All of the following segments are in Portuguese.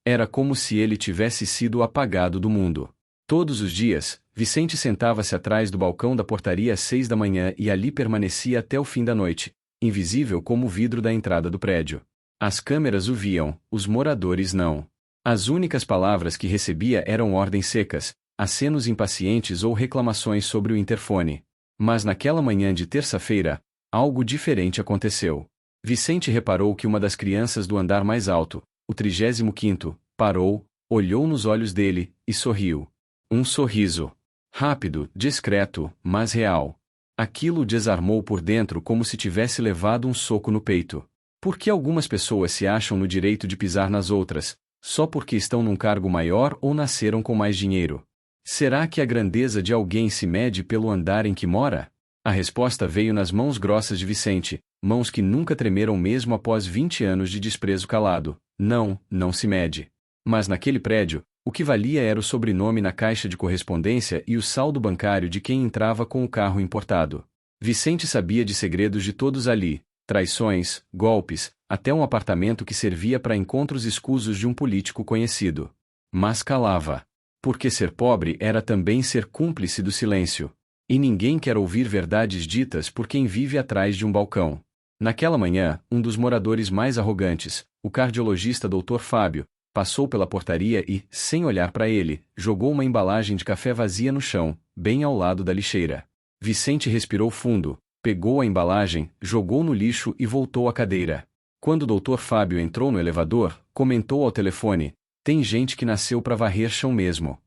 Era como se ele tivesse sido apagado do mundo. Todos os dias, Vicente sentava-se atrás do balcão da portaria às 6 da manhã e ali permanecia até o fim da noite, invisível como o vidro da entrada do prédio. As câmeras o viam, os moradores não. As únicas palavras que recebia eram ordens secas, acenos impacientes ou reclamações sobre o interfone. Mas naquela manhã de terça-feira, algo diferente aconteceu. Vicente reparou que uma das crianças do andar mais alto, o 35º, parou, olhou nos olhos dele, e sorriu. Um sorriso. Rápido, discreto, mas real. Aquilo o desarmou por dentro como se tivesse levado um soco no peito. Por que algumas pessoas se acham no direito de pisar nas outras, só porque estão num cargo maior ou nasceram com mais dinheiro? Será que a grandeza de alguém se mede pelo andar em que mora? A resposta veio nas mãos grossas de Vicente, mãos que nunca tremeram mesmo após 20 anos de desprezo calado. Não, não se mede. Mas naquele prédio, o que valia era o sobrenome na caixa de correspondência e o saldo bancário de quem entrava com o carro importado. Vicente sabia de segredos de todos ali, traições, golpes, até um apartamento que servia para encontros escusos de um político conhecido. Mas calava. Porque ser pobre era também ser cúmplice do silêncio. E ninguém quer ouvir verdades ditas por quem vive atrás de um balcão. Naquela manhã, um dos moradores mais arrogantes, o cardiologista Dr. Fábio, passou pela portaria e, sem olhar para ele, jogou uma embalagem de café vazia no chão, bem ao lado da lixeira. Vicente respirou fundo, pegou a embalagem, jogou no lixo e voltou à cadeira. Quando o Dr. Fábio entrou no elevador, comentou ao telefone: "Tem gente que nasceu para varrer chão mesmo."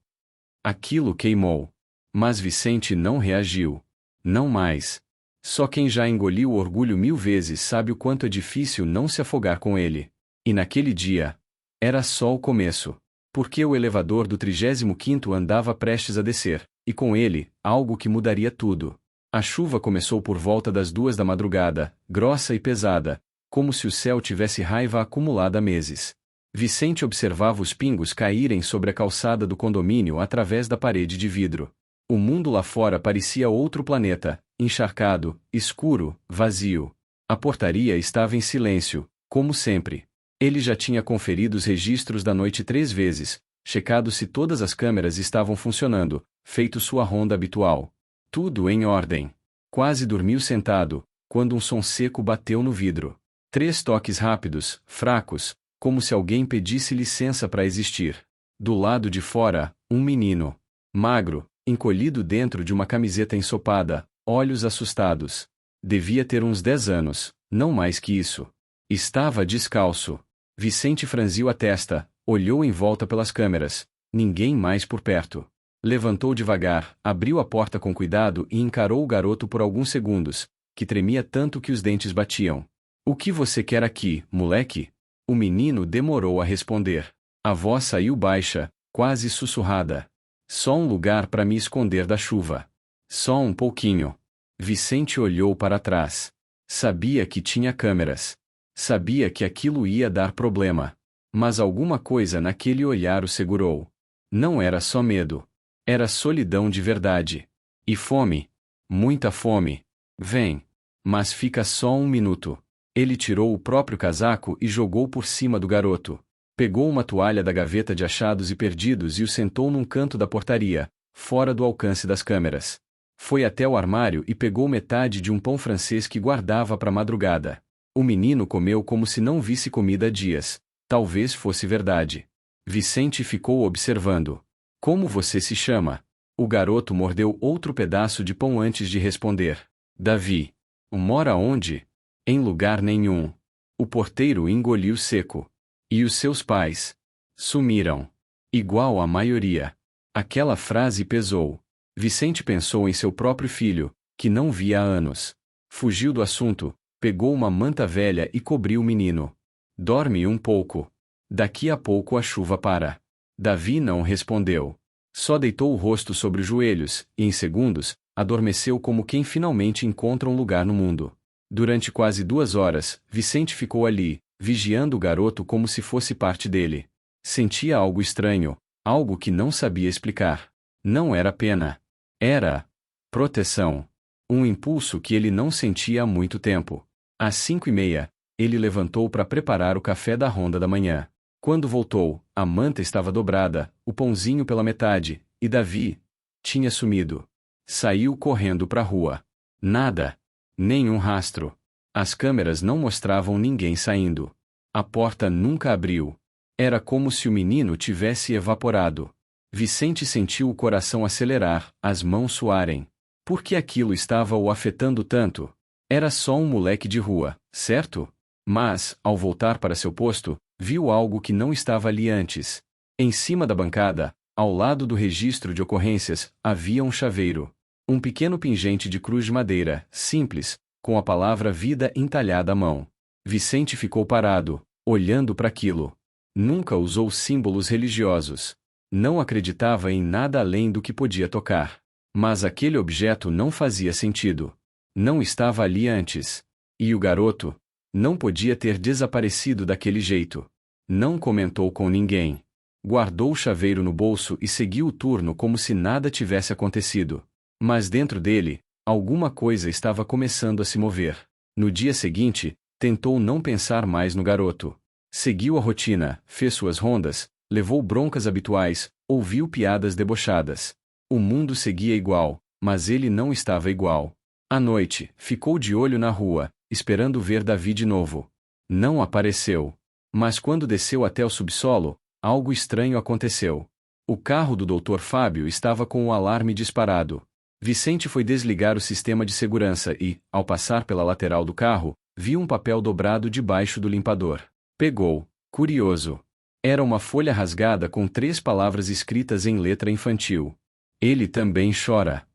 Aquilo queimou. Mas Vicente não reagiu. Não mais. Só quem já engoliu o orgulho 1000 vezes sabe o quanto é difícil não se afogar com ele. E naquele dia, era só o começo. Porque o elevador do 35º andava prestes a descer, e com ele, algo que mudaria tudo. A chuva começou por volta das 2 da madrugada, grossa e pesada, como se o céu tivesse raiva acumulada há meses. Vicente observava os pingos caírem sobre a calçada do condomínio através da parede de vidro. O mundo lá fora parecia outro planeta, encharcado, escuro, vazio. A portaria estava em silêncio, como sempre. Ele já tinha conferido os registros da noite 3 vezes, checado se todas as câmeras estavam funcionando, feito sua ronda habitual. Tudo em ordem. Quase dormiu sentado, quando um som seco bateu no vidro. 3 toques rápidos, fracos, como se alguém pedisse licença para existir. Do lado de fora, um menino. Magro, encolhido dentro de uma camiseta ensopada, olhos assustados. Devia ter uns 10 anos, não mais que isso. Estava descalço. Vicente franziu a testa, olhou em volta pelas câmeras. Ninguém mais por perto. Levantou devagar, abriu a porta com cuidado e encarou o garoto por alguns segundos, que tremia tanto que os dentes batiam. "O que você quer aqui, moleque?" O menino demorou a responder. A voz saiu baixa, quase sussurrada. "Só um lugar para me esconder da chuva. Só um pouquinho." Vicente olhou para trás. Sabia que tinha câmeras. Sabia que aquilo ia dar problema. Mas alguma coisa naquele olhar o segurou. Não era só medo. Era solidão de verdade. E fome. Muita fome. "Vem." "Mas fica só um minuto." Ele tirou o próprio casaco e jogou por cima do garoto. Pegou uma toalha da gaveta de achados e perdidos e o sentou num canto da portaria, fora do alcance das câmeras. Foi até o armário e pegou metade de um pão francês que guardava para a madrugada. O menino comeu como se não visse comida há dias. Talvez fosse verdade. Vicente ficou observando. "Como você se chama?" O garoto mordeu outro pedaço de pão antes de responder. "Davi." "Mora onde?" "Em lugar nenhum." O porteiro engoliu seco. "E os seus pais?" "Sumiram." Igual a maioria. Aquela frase pesou. Vicente pensou em seu próprio filho, que não via há anos. Fugiu do assunto, pegou uma manta velha e cobriu o menino. "Dorme um pouco. Daqui a pouco a chuva para." Davi não respondeu. Só deitou o rosto sobre os joelhos, e em segundos, adormeceu como quem finalmente encontra um lugar no mundo. Durante quase 2 horas, Vicente ficou ali, vigiando o garoto como se fosse parte dele. Sentia algo estranho, algo que não sabia explicar. Não era pena. Era proteção. Um impulso que ele não sentia há muito tempo. Às 5:30, ele levantou para preparar o café da ronda da manhã. Quando voltou, a manta estava dobrada, o pãozinho pela metade, e Davi tinha sumido. Saiu correndo para a rua. Nada. Nenhum rastro. As câmeras não mostravam ninguém saindo. A porta nunca abriu. Era como se o menino tivesse evaporado. Vicente sentiu o coração acelerar, as mãos suarem. Por que aquilo estava o afetando tanto? Era só um moleque de rua, certo? Mas, ao voltar para seu posto, viu algo que não estava ali antes. Em cima da bancada, ao lado do registro de ocorrências, havia um chaveiro. Um pequeno pingente de cruz de madeira, simples, com a palavra vida entalhada à mão. Vicente ficou parado, olhando para aquilo. Nunca usou símbolos religiosos. Não acreditava em nada além do que podia tocar. Mas aquele objeto não fazia sentido. Não estava ali antes. E o garoto? Não podia ter desaparecido daquele jeito. Não comentou com ninguém. Guardou o chaveiro no bolso e seguiu o turno como se nada tivesse acontecido. Mas dentro dele, alguma coisa estava começando a se mover. No dia seguinte, tentou não pensar mais no garoto. Seguiu a rotina, fez suas rondas, levou broncas habituais, ouviu piadas debochadas. O mundo seguia igual, mas ele não estava igual. À noite, ficou de olho na rua, esperando ver Davi de novo. Não apareceu. Mas quando desceu até o subsolo, algo estranho aconteceu. O carro do Dr. Fábio estava com o alarme disparado. Vicente foi desligar o sistema de segurança e, ao passar pela lateral do carro, viu um papel dobrado debaixo do limpador. Pegou, curioso. Era uma folha rasgada com 3 palavras escritas em letra infantil. Ele também chora.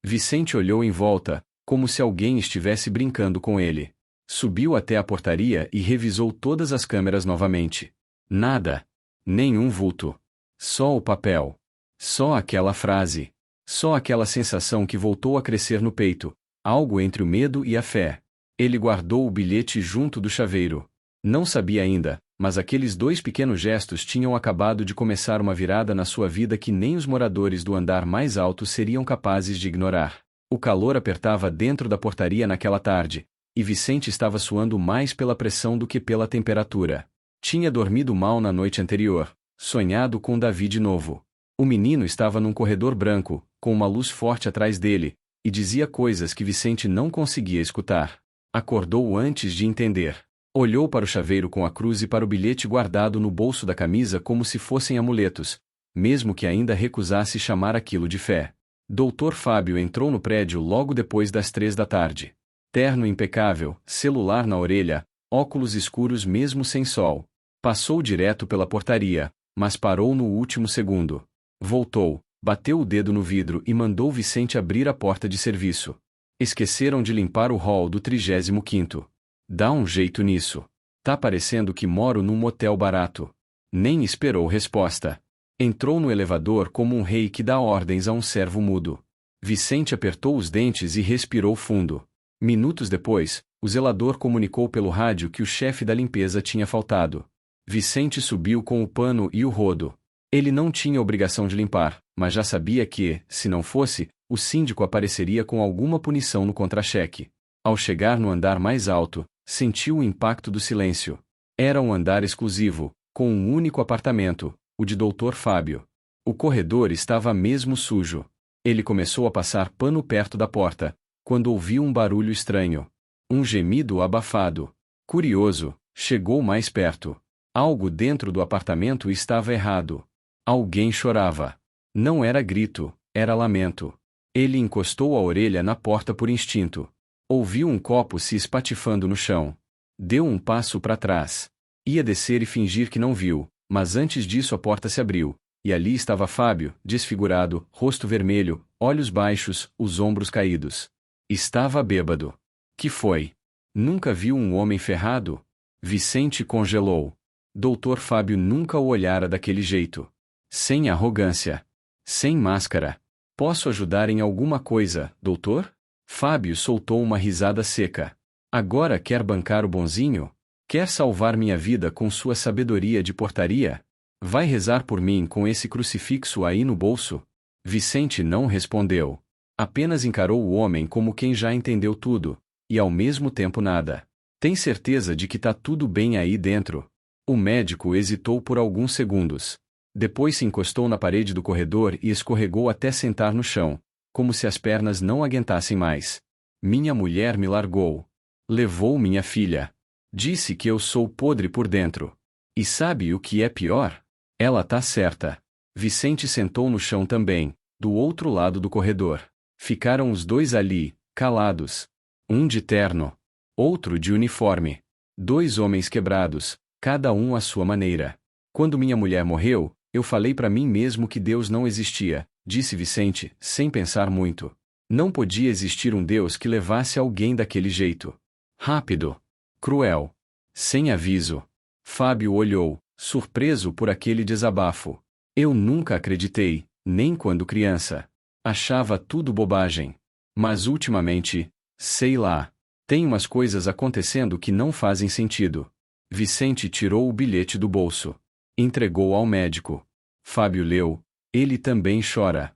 Vicente olhou em volta, como se alguém estivesse brincando com ele. Subiu até a portaria e revisou todas as câmeras novamente. Nada. Nenhum vulto. Só o papel. Só aquela frase. Só aquela sensação que voltou a crescer no peito, algo entre o medo e a fé. Ele guardou o bilhete junto do chaveiro. Não sabia ainda, mas aqueles 2 pequenos gestos tinham acabado de começar uma virada na sua vida que nem os moradores do andar mais alto seriam capazes de ignorar. O calor apertava dentro da portaria naquela tarde, e Vicente estava suando mais pela pressão do que pela temperatura. Tinha dormido mal na noite anterior, sonhado com Davi de novo. O menino estava num corredor branco, com uma luz forte atrás dele, e dizia coisas que Vicente não conseguia escutar. Acordou antes de entender. Olhou para o chaveiro com a cruz e para o bilhete guardado no bolso da camisa como se fossem amuletos, mesmo que ainda recusasse chamar aquilo de fé. Dr. Fábio entrou no prédio logo depois das 3 da tarde. Terno impecável, celular na orelha, óculos escuros mesmo sem sol. Passou direto pela portaria, mas parou no último segundo. Voltou, bateu o dedo no vidro e mandou Vicente abrir a porta de serviço. Esqueceram de limpar o hall do 35º. Dá um jeito nisso. Tá parecendo que moro num motel barato. Nem esperou resposta. Entrou no elevador como um rei que dá ordens a um servo mudo. Vicente apertou os dentes e respirou fundo. Minutos depois, o zelador comunicou pelo rádio que o chefe da limpeza tinha faltado. Vicente subiu com o pano e o rodo. Ele não tinha obrigação de limpar, mas já sabia que, se não fosse, o síndico apareceria com alguma punição no contra-cheque. Ao chegar no andar mais alto, sentiu o impacto do silêncio. Era um andar exclusivo, com um único apartamento, o de Dr. Fábio. O corredor estava mesmo sujo. Ele começou a passar pano perto da porta, quando ouviu um barulho estranho. Um gemido abafado. Curioso, chegou mais perto. Algo dentro do apartamento estava errado. Alguém chorava. Não era grito, era lamento. Ele encostou a orelha na porta por instinto. Ouviu um copo se espatifando no chão. Deu um passo para trás. Ia descer e fingir que não viu, mas antes disso a porta se abriu, e ali estava Fábio, desfigurado, rosto vermelho, olhos baixos, os ombros caídos. Estava bêbado. Que foi? Nunca viu um homem ferrado? Vicente congelou. Dr. Fábio nunca o olhara daquele jeito. Sem arrogância. Sem máscara. Posso ajudar em alguma coisa, doutor? Fábio soltou uma risada seca. Agora quer bancar o bonzinho? Quer salvar minha vida com sua sabedoria de portaria? Vai rezar por mim com esse crucifixo aí no bolso? Vicente não respondeu. Apenas encarou o homem como quem já entendeu tudo, e ao mesmo tempo nada. Tem certeza de que tá tudo bem aí dentro? O médico hesitou por alguns segundos. Depois se encostou na parede do corredor e escorregou até sentar no chão, como se as pernas não aguentassem mais. Minha mulher me largou. Levou minha filha. Disse que eu sou podre por dentro. E sabe o que é pior? Ela tá certa. Vicente sentou no chão também, do outro lado do corredor. Ficaram os dois ali, calados. Um de terno. Outro de uniforme. Dois homens quebrados, cada um à sua maneira. Quando minha mulher morreu, eu falei para mim mesmo que Deus não existia, disse Vicente, sem pensar muito. Não podia existir um Deus que levasse alguém daquele jeito. Rápido. Cruel. Sem aviso. Fábio olhou, surpreso por aquele desabafo. Eu nunca acreditei, nem quando criança. Achava tudo bobagem. Mas ultimamente, sei lá, tem umas coisas acontecendo que não fazem sentido. Vicente tirou o bilhete do bolso. Entregou ao médico. Fábio leu. Ele também chora.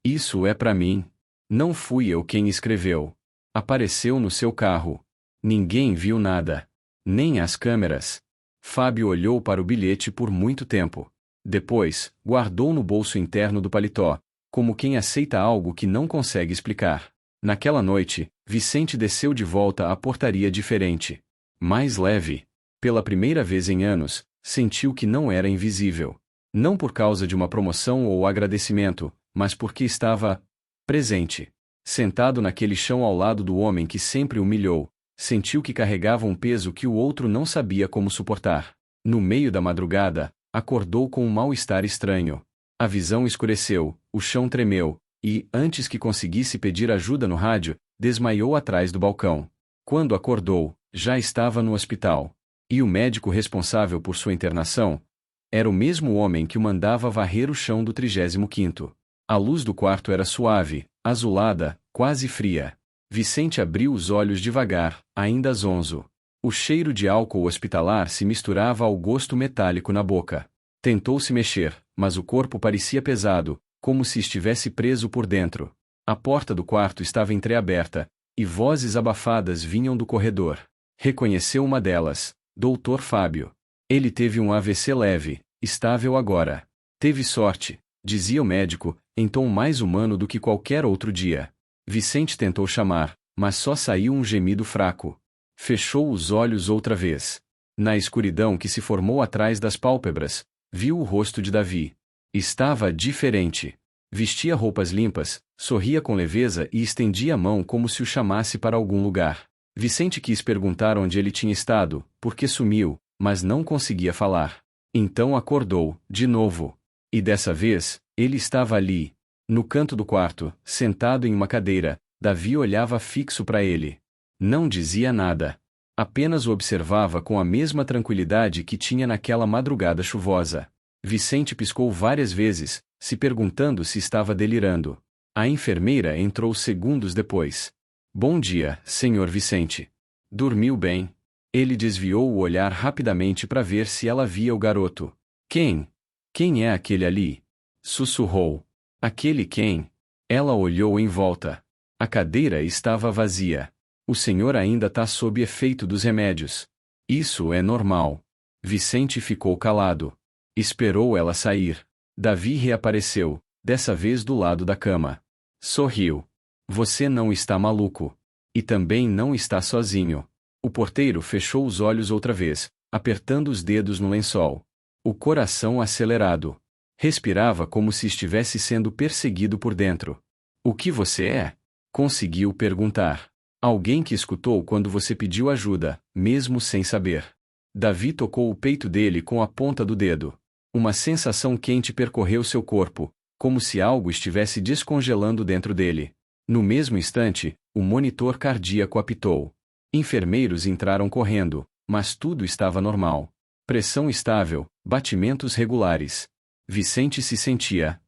Isso é para mim. Não fui eu quem escreveu. Apareceu no seu carro. Ninguém viu nada. Nem as câmeras. Fábio olhou para o bilhete por muito tempo. Depois, guardou no bolso interno do paletó, como quem aceita algo que não consegue explicar. Naquela noite, Vicente desceu de volta à portaria diferente. Mais leve. Pela primeira vez em anos, sentiu que não era invisível. Não por causa de uma promoção ou agradecimento, mas porque estava presente. Sentado naquele chão ao lado do homem que sempre o humilhou, sentiu que carregava um peso que o outro não sabia como suportar. No meio da madrugada, acordou com um mal-estar estranho. A visão escureceu, o chão tremeu, e, antes que conseguisse pedir ajuda no rádio, desmaiou atrás do balcão. Quando acordou, já estava no hospital. E o médico responsável por sua internação era o mesmo homem que o mandava varrer o chão do 35º. A luz do quarto era suave, azulada, quase fria. Vicente abriu os olhos devagar, ainda zonzo. O cheiro de álcool hospitalar se misturava ao gosto metálico na boca. Tentou se mexer, mas o corpo parecia pesado, como se estivesse preso por dentro. A porta do quarto estava entreaberta, e vozes abafadas vinham do corredor. Reconheceu uma delas, Dr. Fábio. Ele teve um AVC leve, estável agora. Teve sorte, dizia o médico, em tom mais humano do que qualquer outro dia. Vicente tentou chamar, mas só saiu um gemido fraco. Fechou os olhos outra vez. Na escuridão que se formou atrás das pálpebras, viu o rosto de Davi. Estava diferente. Vestia roupas limpas, sorria com leveza e estendia a mão como se o chamasse para algum lugar. Vicente quis perguntar onde ele tinha estado, porque sumiu, mas não conseguia falar. Então acordou, de novo. E dessa vez, ele estava ali. No canto do quarto, sentado em uma cadeira, Davi olhava fixo para ele. Não dizia nada. Apenas o observava com a mesma tranquilidade que tinha naquela madrugada chuvosa. Vicente piscou várias vezes, se perguntando se estava delirando. A enfermeira entrou segundos depois. Bom dia, Sr. Vicente. Dormiu bem? Ele desviou o olhar rapidamente para ver se ela via o garoto. Quem? Quem é aquele ali? Sussurrou. Aquele quem? Ela olhou em volta. A cadeira estava vazia. O senhor ainda está sob efeito dos remédios. Isso é normal. Vicente ficou calado. Esperou ela sair. Davi reapareceu, dessa vez do lado da cama. Sorriu. Você não está maluco. E também não está sozinho. O porteiro fechou os olhos outra vez, apertando os dedos no lençol. O coração acelerado. Respirava como se estivesse sendo perseguido por dentro. O que você é? Conseguiu perguntar. Alguém que escutou quando você pediu ajuda, mesmo sem saber. Davi tocou o peito dele com a ponta do dedo. Uma sensação quente percorreu seu corpo, como se algo estivesse descongelando dentro dele. No mesmo instante, o monitor cardíaco apitou. Enfermeiros entraram correndo, mas tudo estava normal. Pressão estável, batimentos regulares. Vicente se sentia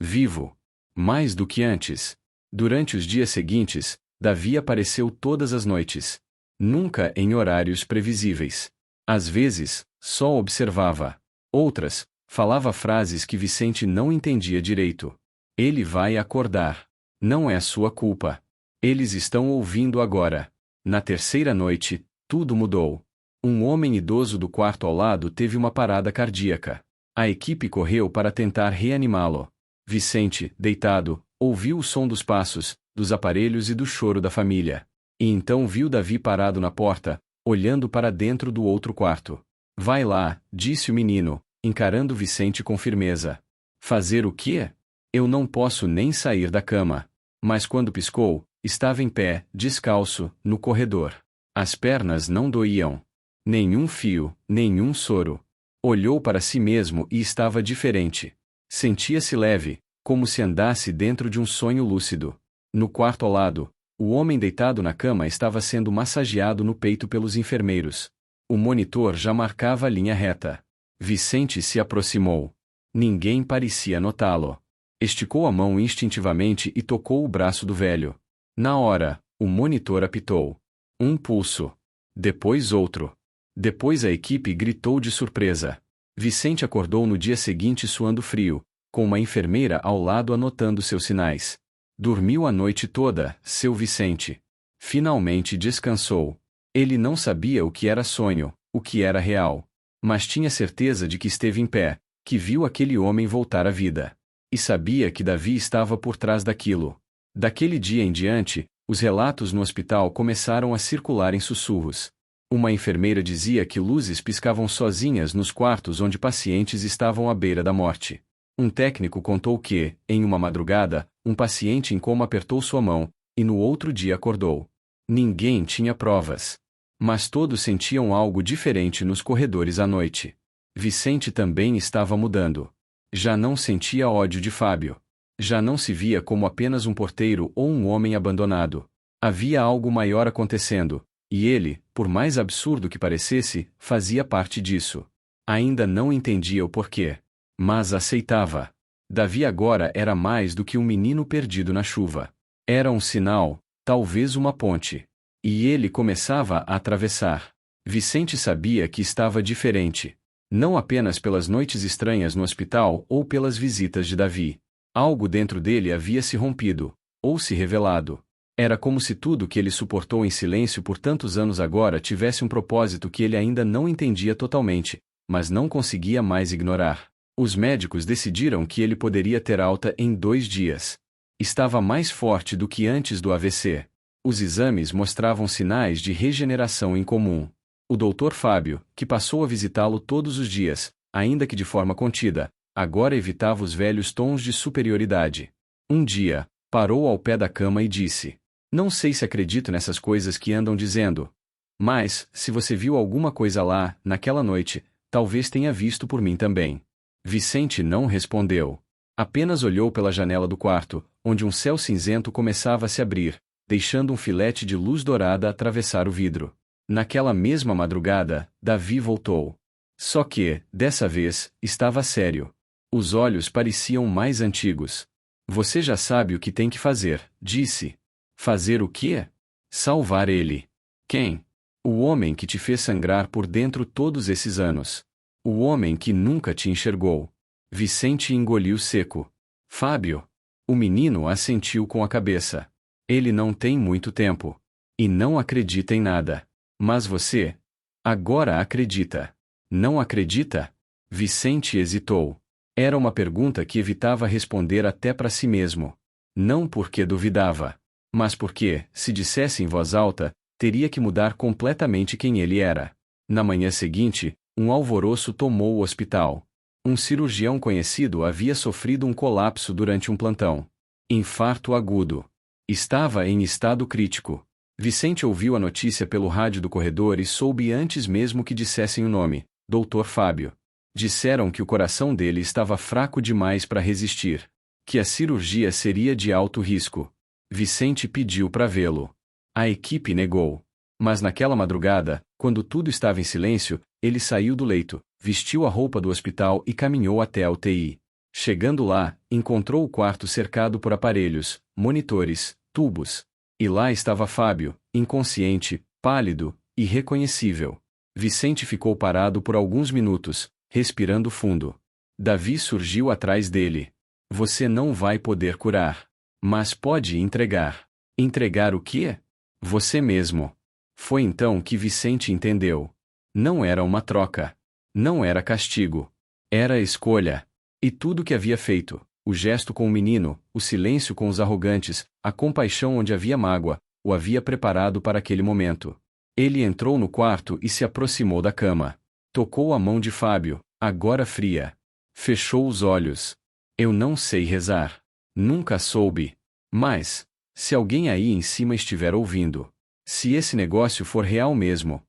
vivo. Mais do que antes. Durante os dias seguintes, Davi apareceu todas as noites. Nunca em horários previsíveis. Às vezes, só observava. Outras, falava frases que Vicente não entendia direito. Ele vai acordar. Não é sua culpa. Eles estão ouvindo agora. Na terceira noite, tudo mudou. Um homem idoso do quarto ao lado teve uma parada cardíaca. A equipe correu para tentar reanimá-lo. Vicente, deitado, ouviu o som dos passos, dos aparelhos e do choro da família. E então viu Davi parado na porta, olhando para dentro do outro quarto. Vai lá, disse o menino, encarando Vicente com firmeza. Fazer o quê? Eu não posso nem sair da cama. Mas quando piscou, estava em pé, descalço, no corredor. As pernas não doíam. Nenhum fio, nenhum soro. Olhou para si mesmo e estava diferente. Sentia-se leve, como se andasse dentro de um sonho lúcido. No quarto ao lado, o homem deitado na cama estava sendo massageado no peito pelos enfermeiros. O monitor já marcava a linha reta. Vicente se aproximou. Ninguém parecia notá-lo. Esticou a mão instintivamente e tocou o braço do velho. Na hora, o monitor apitou. Um pulso. Depois outro. Depois a equipe gritou de surpresa. Vicente acordou no dia seguinte suando frio, com uma enfermeira ao lado anotando seus sinais. Dormiu a noite toda, seu Vicente. Finalmente descansou. Ele não sabia o que era sonho, o que era real. Mas tinha certeza de que esteve em pé, que viu aquele homem voltar à vida. E sabia que Davi estava por trás daquilo. Daquele dia em diante, os relatos no hospital começaram a circular em sussurros. Uma enfermeira dizia que luzes piscavam sozinhas nos quartos onde pacientes estavam à beira da morte. Um técnico contou que, em uma madrugada, um paciente em coma apertou sua mão, e no outro dia acordou. Ninguém tinha provas. Mas todos sentiam algo diferente nos corredores à noite. Vicente também estava mudando. Já não sentia ódio de Fábio. Já não se via como apenas um porteiro ou um homem abandonado. Havia algo maior acontecendo. E ele, por mais absurdo que parecesse, fazia parte disso. Ainda não entendia o porquê. Mas aceitava. Davi agora era mais do que um menino perdido na chuva. Era um sinal, talvez uma ponte. E ele começava a atravessar. Vicente sabia que estava diferente. Não apenas pelas noites estranhas no hospital ou pelas visitas de Davi. Algo dentro dele havia se rompido, ou se revelado. Era como se tudo que ele suportou em silêncio por tantos anos agora tivesse um propósito que ele ainda não entendia totalmente, mas não conseguia mais ignorar. Os médicos decidiram que ele poderia ter alta em 2 dias. Estava mais forte do que antes do AVC. Os exames mostravam sinais de regeneração incomum. O Dr. Fábio, que passou a visitá-lo todos os dias, ainda que de forma contida, agora evitava os velhos tons de superioridade. Um dia, parou ao pé da cama e disse: Não sei se acredito nessas coisas que andam dizendo. Mas, se você viu alguma coisa lá, naquela noite, talvez tenha visto por mim também. Vicente não respondeu. Apenas olhou pela janela do quarto, onde um céu cinzento começava a se abrir, deixando um filete de luz dourada atravessar o vidro. Naquela mesma madrugada, Davi voltou. Só que, dessa vez, estava sério. Os olhos pareciam mais antigos. Você já sabe o que tem que fazer, disse. Fazer o quê? Salvar ele. Quem? O homem que te fez sangrar por dentro todos esses anos. O homem que nunca te enxergou. Vicente engoliu seco. Fábio. O menino assentiu com a cabeça. Ele não tem muito tempo. E não acredita em nada. Mas você? Agora acredita. Não acredita? Vicente hesitou. Era uma pergunta que evitava responder até para si mesmo. Não porque duvidava. Mas porque, se dissesse em voz alta, teria que mudar completamente quem ele era. Na manhã seguinte, um alvoroço tomou o hospital. Um cirurgião conhecido havia sofrido um colapso durante um plantão. Infarto agudo. Estava em estado crítico. Vicente ouviu a notícia pelo rádio do corredor e soube antes mesmo que dissessem o nome, Dr. Fábio. Disseram que o coração dele estava fraco demais para resistir. Que a cirurgia seria de alto risco. Vicente pediu para vê-lo. A equipe negou. Mas naquela madrugada, quando tudo estava em silêncio, ele saiu do leito, vestiu a roupa do hospital e caminhou até a UTI. Chegando lá, encontrou o quarto cercado por aparelhos, monitores, tubos. E lá estava Fábio, inconsciente, pálido, irreconhecível. Vicente ficou parado por alguns minutos, respirando fundo. Davi surgiu atrás dele. Você não vai poder curar. Mas pode entregar. Entregar o quê? Você mesmo. Foi então que Vicente entendeu. Não era uma troca. Não era castigo. Era escolha. E tudo que havia feito, o gesto com o menino, o silêncio com os arrogantes, a compaixão onde havia mágoa, o havia preparado para aquele momento. Ele entrou no quarto e se aproximou da cama. Tocou a mão de Fábio, agora fria. Fechou os olhos. Eu não sei rezar. Nunca soube. Mas, se alguém aí em cima estiver ouvindo, se esse negócio for real mesmo,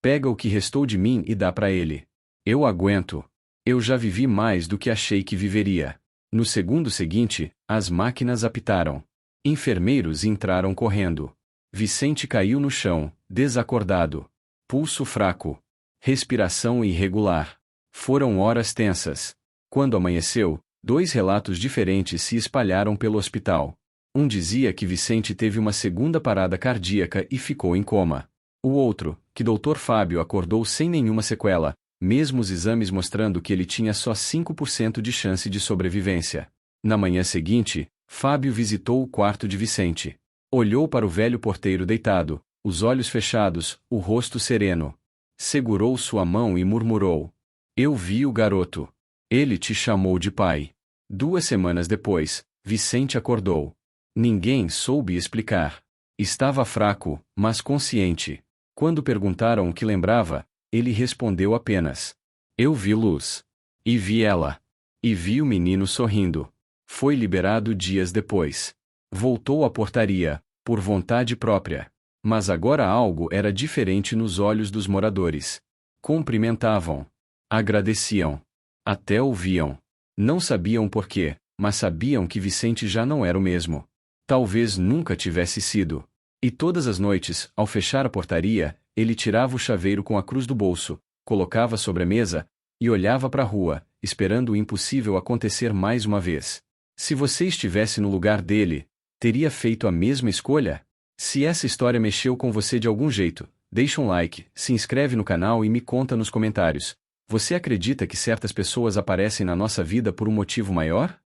pega o que restou de mim e dá para ele. Eu aguento. Eu já vivi mais do que achei que viveria. No segundo seguinte, as máquinas apitaram. Enfermeiros entraram correndo. Vicente caiu no chão, desacordado. Pulso fraco. Respiração irregular. Foram horas tensas. Quando amanheceu, 2 relatos diferentes se espalharam pelo hospital. Um dizia que Vicente teve uma segunda parada cardíaca e ficou em coma. O outro, que Dr. Fábio acordou sem nenhuma sequela, mesmo os exames mostrando que ele tinha só 5% de chance de sobrevivência. Na manhã seguinte, Fábio visitou o quarto de Vicente. Olhou para o velho porteiro deitado, os olhos fechados, o rosto sereno. Segurou sua mão e murmurou: "Eu vi o garoto. Ele te chamou de pai." 2 semanas depois, Vicente acordou. Ninguém soube explicar. Estava fraco, mas consciente. Quando perguntaram o que lembrava, ele respondeu apenas: "Eu vi luz. E vi ela. E vi o menino sorrindo." Foi liberado dias depois. Voltou à portaria, por vontade própria. Mas agora algo era diferente nos olhos dos moradores. Cumprimentavam. Agradeciam. Até ouviam. Não sabiam porquê, mas sabiam que Vicente já não era o mesmo. Talvez nunca tivesse sido. E todas as noites, ao fechar a portaria, ele tirava o chaveiro com a cruz do bolso, colocava sobre a mesa, e olhava para a rua, esperando o impossível acontecer mais uma vez. Se você estivesse no lugar dele, teria feito a mesma escolha? Se essa história mexeu com você de algum jeito, deixa um like, se inscreve no canal e me conta nos comentários. Você acredita que certas pessoas aparecem na nossa vida por um motivo maior?